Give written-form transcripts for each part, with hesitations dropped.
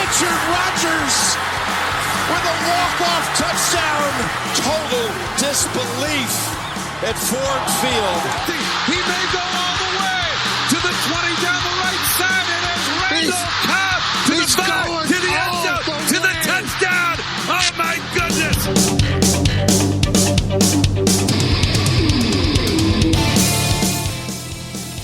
Richard Rodgers with a walk-off touchdown. Total disbelief at Ford Field. He may go all the way to the 20 down the right side, and it's Randall Cobb to the 5, to the end zone, to the touchdown. Oh my goodness.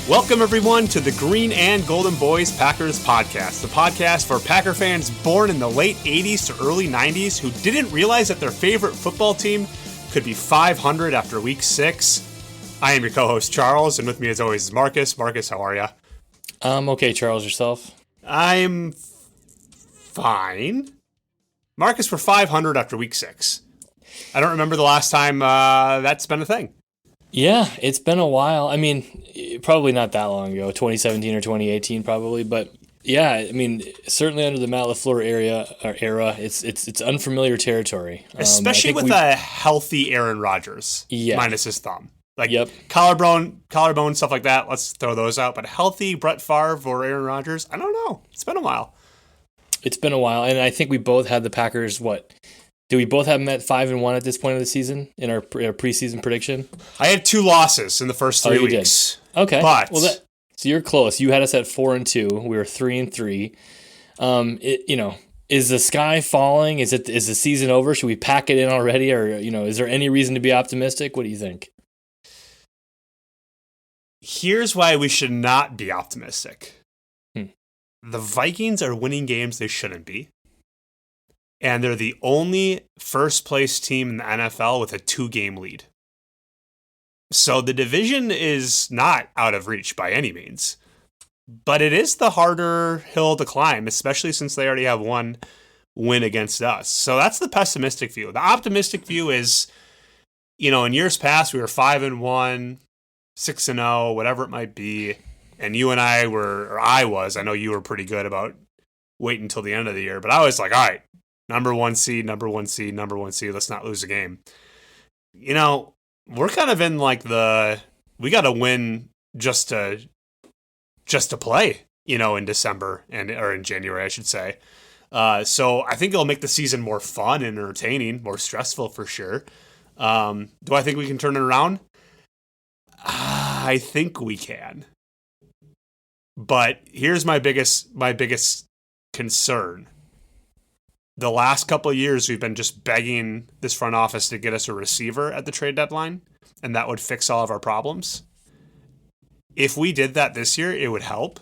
Welcome, everyone, to the Green and Golden Boys Packers podcast, the podcast for Packer fans born in the late 80s to early 90s who didn't realize that their favorite football team could be 500 after week 6. I am your co-host, Charles, and with me, as always, is Marcus. Marcus, how are you? Okay, Charles, yourself? I'm fine. Marcus, we're 500 after week 6. I don't remember the last time that's been a thing. Yeah, it's been a while. I mean, probably not that long ago, 2017 or 2018 probably, but yeah, I mean, certainly under the Matt LaFleur era, it's unfamiliar territory. Especially with a healthy Aaron Rodgers, minus his thumb. Like collarbone, stuff like that, let's throw those out. But healthy Brett Favre or Aaron Rodgers, I don't know. It's been a while. It's been a while, and I think we both had the Packers, do we both have them at 5-1 at this point of the season in our preseason prediction? I had 2 losses in the first 3 weeks. Did. Okay, but so you're close. You had us at 4-2. We were 3-3. Is the sky falling? Is the season over? Should we pack it in already, or is there any reason to be optimistic? What do you think? Here's why we should not be optimistic. The Vikings are winning games they shouldn't be. And they're the only first-place team in the NFL with a 2-game lead. So the division is not out of reach by any means. But it is the harder hill to climb, especially since they already have 1 win against us. So that's the pessimistic view. The optimistic view is, in years past, we were 5-1, 6-0, whatever it might be. And you and I I know you were pretty good about waiting until the end of the year. But I was like, all right. Number one seed, let's not lose a game. We're kind of in like we got to win just to play, in December or in January, I should say. So I think it'll make the season more fun and entertaining, more stressful for sure. Do I think we can turn it around? I think we can. But here's my biggest concern. The last couple of years, we've been just begging this front office to get us a receiver at the trade deadline, and that would fix all of our problems. If we did that this year, it would help,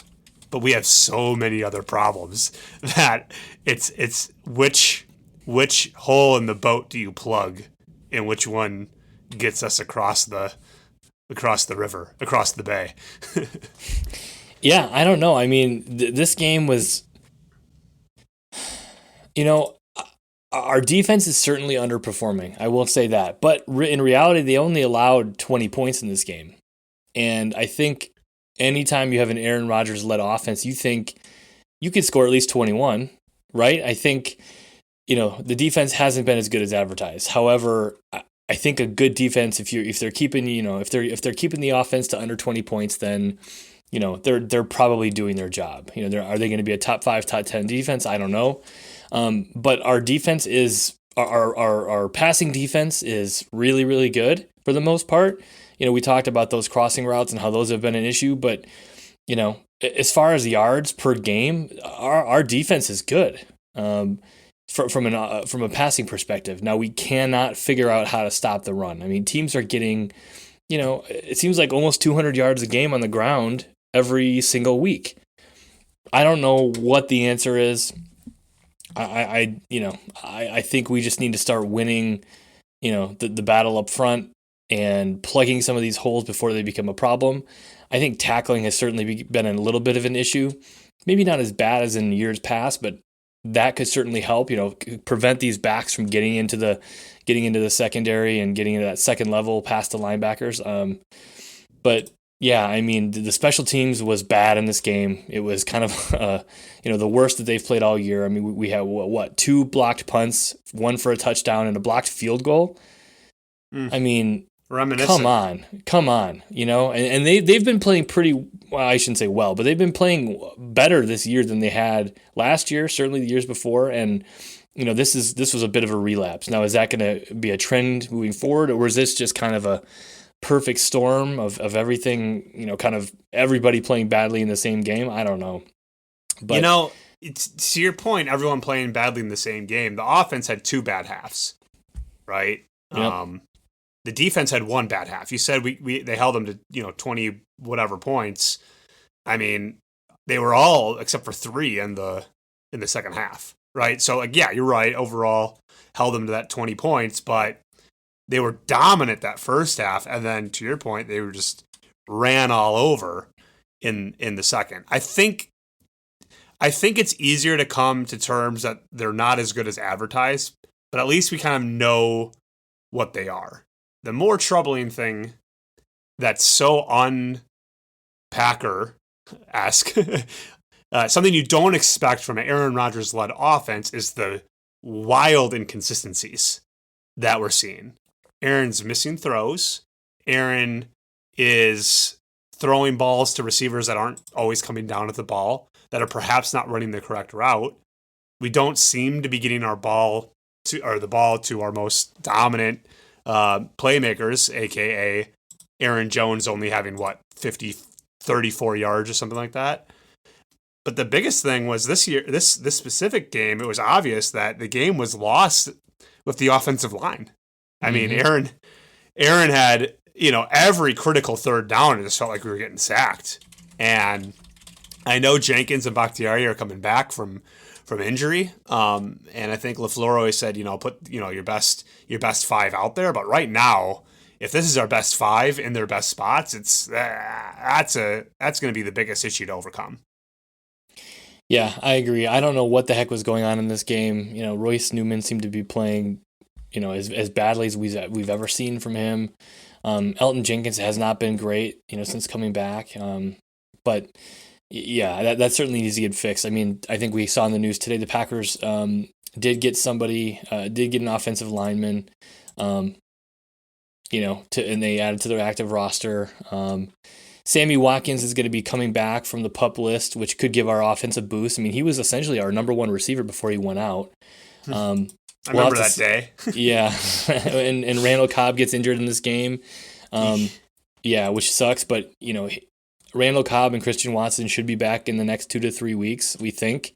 but we have so many other problems that it's which hole in the boat do you plug, and which one gets us across the river, across the bay. Yeah, I don't know. I mean, this game was. Our defense is certainly underperforming. I will say that. But in reality, they only allowed 20 points in this game. And I think anytime you have an Aaron Rodgers-led offense, you think you could score at least 21, right? I think, the defense hasn't been as good as advertised. However, I think a good defense, if they're keeping, if they're keeping the offense to under 20 points, then they're probably doing their job. Are they going to be a top 5, top 10 defense? I don't know. But our defense is our passing defense is really, really good for the most part. We talked about those crossing routes and how those have been an issue, but as far as yards per game, our defense is good. From a passing perspective. Now we cannot figure out how to stop the run. I mean, teams are getting, it seems like almost 200 yards a game on the ground every single week. I don't know what the answer is. I think we just need to start winning, the battle up front and plugging some of these holes before they become a problem. I think tackling has certainly been a little bit of an issue. Maybe not as bad as in years past, but that could certainly help, prevent these backs from getting into the secondary and getting into that second level past the linebackers. But yeah, I mean, the special teams was bad in this game. It was kind of, the worst that they've played all year. I mean, we had 2 blocked punts, 1 for a touchdown, and a blocked field goal. I mean, reminiscent. Come on, and they've been playing pretty well, I shouldn't say well, but they've been playing better this year than they had last year, certainly the years before. And, this was a bit of a relapse. Now, is that going to be a trend moving forward, or is this just kind of a perfect storm of everything, kind of everybody playing badly in the same game? I don't know. But it's, to your point, everyone playing badly in the same game. The offense had 2 bad halves, right? Yep. The defense had 1 bad half. You said they held them to 20 whatever points. I mean, they were all except for 3 in the second half, right? So yeah, you're right. Overall, held them to that 20 points, but they were dominant that first half, and then to your point, they were just ran all over in the second. I think it's easier to come to terms that they're not as good as advertised, but at least we kind of know what they are. The more troubling thing that's so un-Packer-esque, something you don't expect from an Aaron Rodgers-led offense, is the wild inconsistencies that we're seeing. Aaron's missing throws. Aaron is throwing balls to receivers that aren't always coming down at the ball, that are perhaps not running the correct route. We don't seem to be getting the ball to our most dominant playmakers, aka Aaron Jones only having 34 yards or something like that. But the biggest thing was this specific game, it was obvious that the game was lost with the offensive line. I mean, Aaron had, every critical third down, it just felt like we were getting sacked. And I know Jenkins and Bakhtiari are coming back from injury. And I think LaFleur always said, put, your best 5 out there. But right now, if this is our best 5 in their best spots, that's going to be the biggest issue to overcome. Yeah, I agree. I don't know what the heck was going on in this game. Royce Newman seemed to be playing, as badly as we've ever seen from him. Elton Jenkins has not been great, since coming back. But yeah, that certainly needs to get fixed. I mean, I think we saw in the news today the Packers did get an offensive lineman, and they added to their active roster. Sammy Watkins is going to be coming back from the PUP list, which could give our offense a boost. I mean, he was essentially our number 1 receiver before he went out. I remember that day. Yeah, and Randall Cobb gets injured in this game. Yeah, which sucks, but Randall Cobb and Christian Watson should be back in the next 2 to 3 weeks, we think.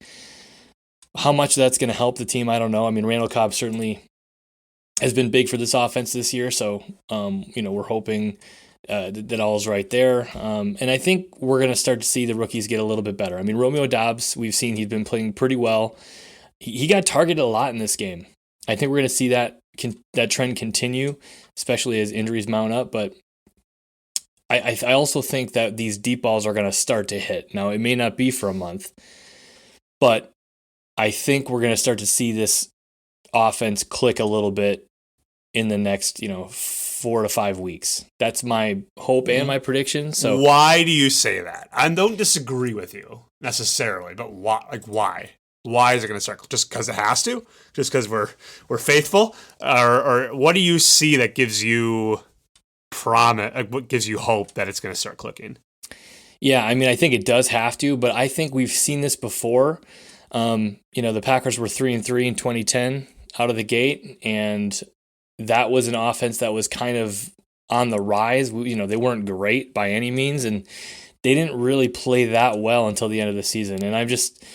How much that's going to help the team, I don't know. I mean, Randall Cobb certainly has been big for this offense this year, so we're hoping that all's right there. And I think we're going to start to see the rookies get a little bit better. I mean, Romeo Doubs, we've seen he's been playing pretty well. He got targeted a lot in this game. I think we're going to see that trend continue, especially as injuries mount up, but I also think that these deep balls are going to start to hit. Now, it may not be for a month, but I think we're going to start to see this offense click a little bit in the next, 4 to 5 weeks. That's my hope and my prediction. So why do you say that? I don't disagree with you necessarily, but why? Like, why? Why is it going to start? Just because it has to? Just because we're faithful? Or what do you see that gives you what gives you hope that it's going to start clicking? Yeah, I mean, I think it does have to, but I think we've seen this before. The Packers were 3-3 in 2010 out of the gate, and that was an offense that was kind of on the rise. They weren't great by any means, and they didn't really play that well until the end of the season. And I'm just,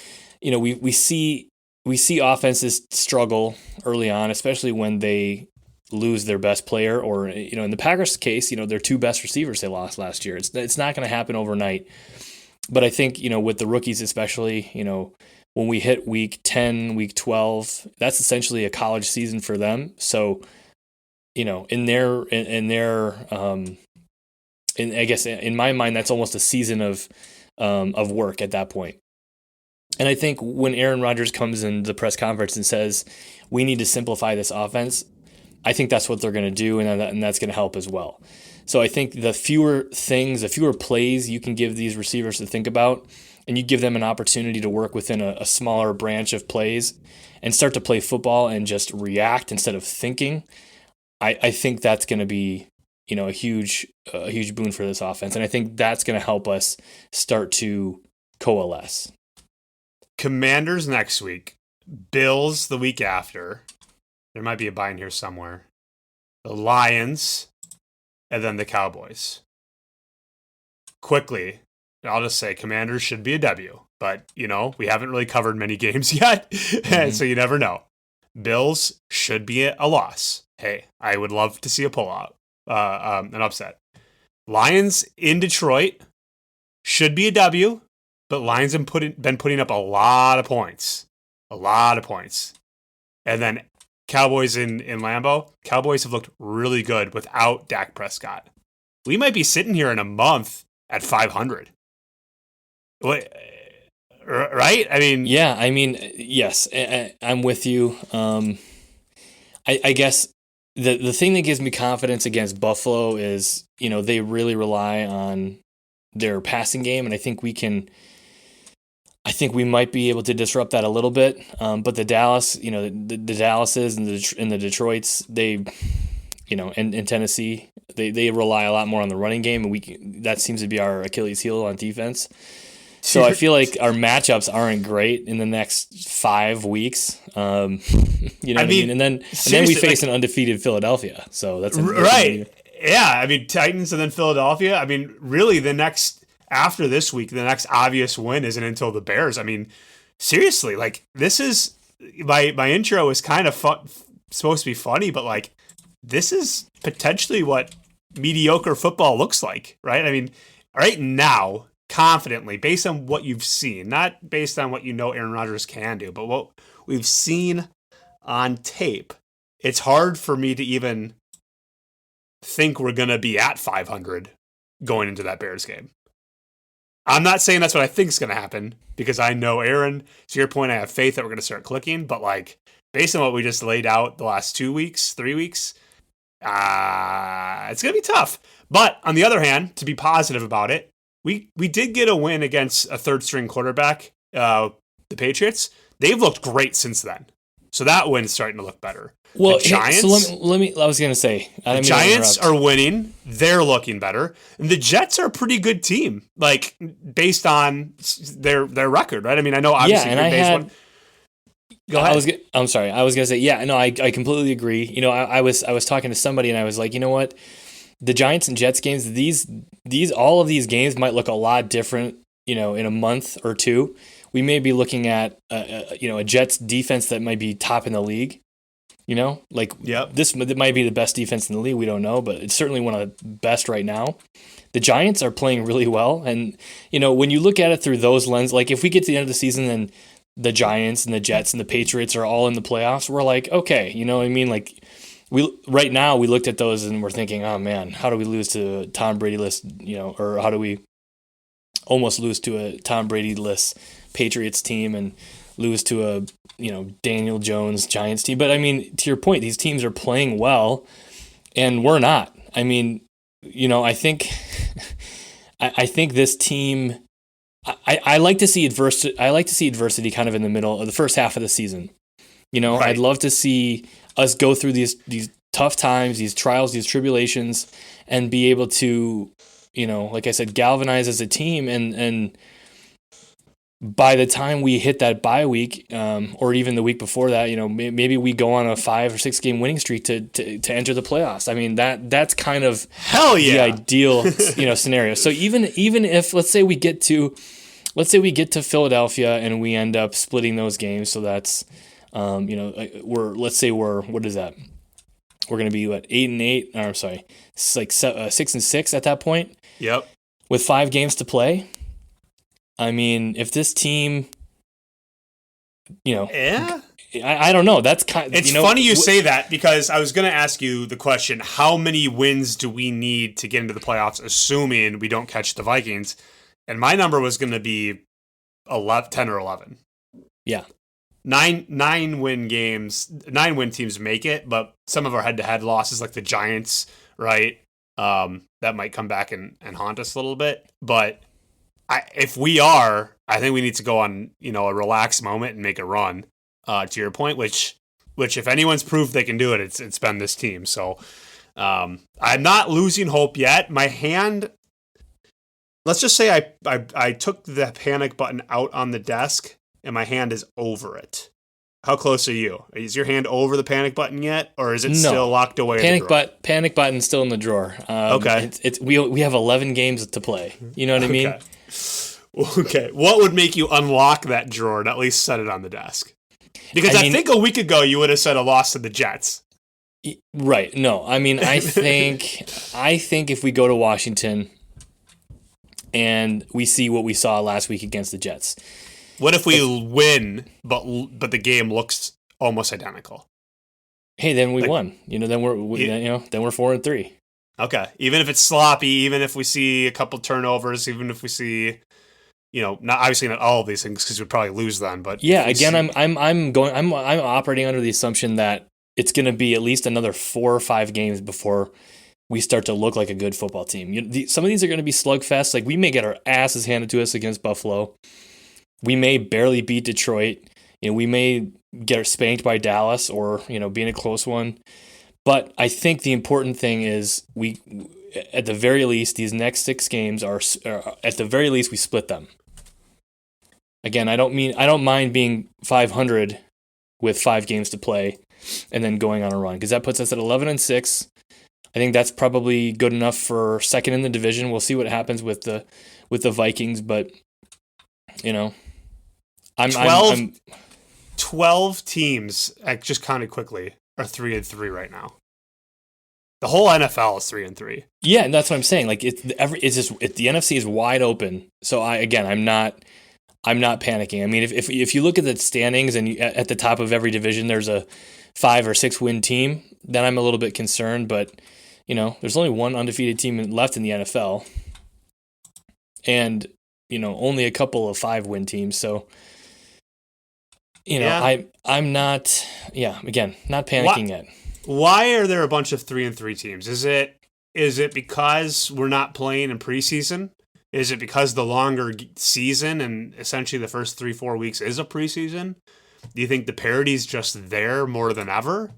we see offenses struggle early on, especially when they lose their best player, or in the Packers case, their 2 best receivers they lost last year. It's not going to happen overnight. But I think with the rookies especially, when we hit week 10, week 12, that's essentially a college season for them. So in I guess in my mind, that's almost a season of work at that point. And I think when Aaron Rodgers comes in the press conference and says, we need to simplify this offense, I think that's what they're going to do, and that's going to help as well. So I think the fewer plays you can give these receivers to think about, and you give them an opportunity to work within a smaller branch of plays and start to play football and just react instead of thinking, I think that's going to be a huge boon for this offense. And I think that's going to help us start to coalesce. Commanders next week, Bills the week after. There might be a bye in here somewhere. The Lions, and then the Cowboys. Quickly, I'll just say Commanders should be a W, but we haven't really covered many games yet, so you never know. Bills should be a loss. Hey, I would love to see a pullout, an upset. Lions in Detroit should be a W, but Lions have been putting up a lot of points. And then Cowboys in Lambeau. Cowboys have looked really good without Dak Prescott. We might be sitting here in a month at 500. What? Right? I mean... Yeah, I mean, yes, I'm with you. I guess the thing that gives me confidence against Buffalo is, they really rely on their passing game, and I think we might be able to disrupt that a little bit. But the Dallas, the Dallases and the Detroits, they, in Tennessee, they rely a lot more on the running game, and that seems to be our Achilles heel on defense. So I feel like our matchups aren't great in the next 5 weeks. I mean? And then we face an undefeated Philadelphia. So that's right. Yeah, I mean, Titans and then Philadelphia. I mean, really, after this week, the next obvious win isn't until the Bears. I mean, seriously, like, this is my intro is kind of supposed to be funny, but like, this is potentially what mediocre football looks like, right? I mean, right now, confidently, based on what you've seen, not based on what Aaron Rodgers can do, but what we've seen on tape, it's hard for me to even think we're going to be at 500 going into that Bears game. I'm not saying that's what I think is going to happen, because I know Aaron. To your point, I have faith that we're going to start clicking, but like, based on what we just laid out the last 2 weeks, 3 weeks, it's going to be tough. But on the other hand, to be positive about it, we did get a win against a third-string quarterback, the Patriots. They've looked great since then. So that win's starting to look better. Well, the Giants, so let me. I was going to say, the Giants are winning. They're looking better. And the Jets are a pretty good team, like, based on their record, right? I mean, I know obviously. Yeah, and Go ahead. I'm sorry. I was going to say, yeah, no, I completely agree. I was talking to somebody, and I was like, you know what? The Giants and Jets games, all of these games might look a lot different, in a month or two. We may be looking at a Jets defense that might be top in the league. This might be the best defense in the league. We don't know, but it's certainly one of the best right now. The Giants are playing really well, and when you look at it through those lenses, like, if we get to the end of the season and the Giants and the Jets and the Patriots are all in the playoffs, we're like, okay, what I mean? Like, right now we looked at those and we're thinking, oh man, how do we lose to Tom Brady-less, or how do we almost lose to a Tom Brady-less Patriots team and lose to a Daniel Jones Giants team? But I mean, to your point, these teams are playing well, and we're not. I mean, I think I think this team. I like to see adversity. I like to see adversity kind of in the middle of the first half of the season. Right. I'd love to see us go through these tough times, these trials, these tribulations, and be able to, like I said, galvanize as a team. And by the time we hit that bye week, or even the week before that, maybe we go on a 5 or 6 game winning streak to enter the playoffs. I mean, that's kind of the ideal scenario. So even if let's say we get to Philadelphia and we end up splitting those games, so that's we're what is that? We're going to be 8-8. Or I'm sorry, it's like 6-6 at that point. Yep. With 5 games to play. I mean, if this team, yeah, I don't know. That's kind. It's funny you say that, because I was going to ask you the question: how many wins do we need to get into the playoffs, assuming we don't catch the Vikings? And my number was going to be 10 or 11. Yeah. 9 win games, 9 win teams make it, but some of our head-to-head losses, like the Giants, right? That might come back and haunt us a little bit. But if we are, I think we need to go on, a relaxed moment and make a run. To your point, which if anyone's proved they can do it, it's been this team. So I'm not losing hope yet. My hand, let's just say I took the panic button out on the desk and my hand is over it. How close are you? Is your hand over the panic button yet, or is it still locked away? Panic button's still in the drawer. Okay. We have 11 games to play. You know what I mean? Okay. What would make you unlock that drawer and at least set it on the desk? Because I think a week ago you would have said a loss to the Jets. Right. No. I mean, I think if we go to Washington and we see what we saw last week against the Jets. What if we win, but the game looks almost identical? Hey, then we won. Then we're 4-3. Okay. Even if it's sloppy, even if we see a couple turnovers, even if we see, obviously not all of these things because we'd probably lose then. But yeah, again, I'm operating under the assumption that it's going to be at least another 4 or 5 games before we start to look like a good football team. Some of these are going to be slugfests. Like we may get our asses handed to us against Buffalo. We may barely beat Detroit. We may get spanked by Dallas or, be in a close one. But I think the important thing is we, at the very least, these next 6 games are at the very least we split them. Again, I don't mind being 500 with 5 games to play and then going on a run because that puts us at 11-6. I think that's probably good enough for second in the division. We'll see what happens with the Vikings, but 12 teams, I just counted quickly, are 3-3 right now. The whole NFL is 3-3. Yeah, and that's what I'm saying. Like the NFC is wide open. So I'm not panicking. I mean, if you look at the standings and at the top of every division there's a 5 or 6 win team, then I'm a little bit concerned. But there's only one undefeated team left in the NFL, and only a couple of 5 win teams. So. I'm not. Yeah, again, not panicking yet. Why are there a bunch of 3-3 teams? Is it because we're not playing in preseason? Is it because the longer season and essentially the first 3-4 weeks is a preseason? Do you think the parity's just there more than ever?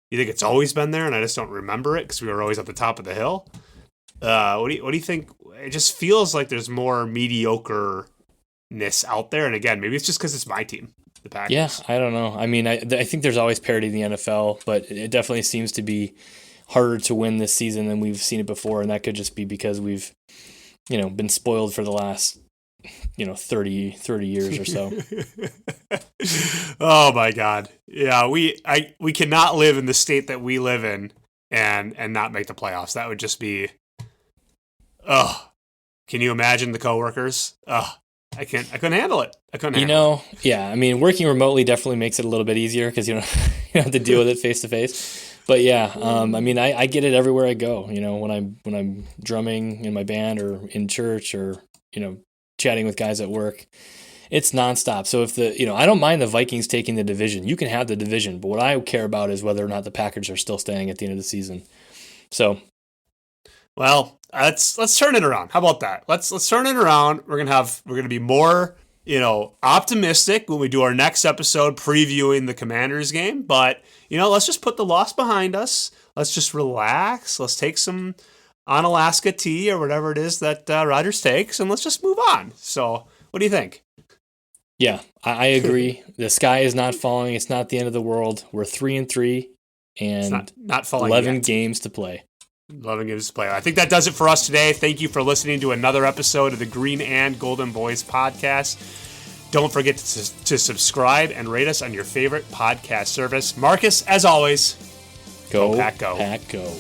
You think it's always been there and I just don't remember it because we were always at the top of the hill? What do you think? It just feels like there's more mediocreness out there. And again, maybe it's just because it's my team. The Packers. Yeah, I don't know. I mean, I think there's always parity in the NFL, but it definitely seems to be harder to win this season than we've seen it before, and that could just be because we've, been spoiled for the last, 30 years or so. Oh my God. Yeah, we cannot live in the state that we live in and not make the playoffs. That would just be, can you imagine the coworkers? I couldn't handle it. Yeah, I mean, working remotely definitely makes it a little bit easier because you don't have to deal with it face to face. But yeah, I mean, I get it everywhere I go. When I'm drumming in my band or in church or chatting with guys at work, it's nonstop. So if I don't mind the Vikings taking the division. You can have the division, but what I care about is whether or not the Packers are still staying at the end of the season. So, well, let's turn it around. How about that? Let's turn it around. We're gonna be more optimistic when we do our next episode previewing the Commanders game. But let's just put the loss behind us. Let's just relax. Let's take some Onalaska tea or whatever it is that Rodgers takes, and let's just move on. So, what do you think? Yeah, I agree. The sky is not falling. It's not the end of the world. We're 3-3, and it's not falling 11 yet. Games to play. 11 games to play. I think that does it for us today. Thank you for listening to another episode of the Green and Golden Boys podcast. Don't forget to subscribe and rate us on your favorite podcast service. Marcus, as always, go Pack, go. Pack, go.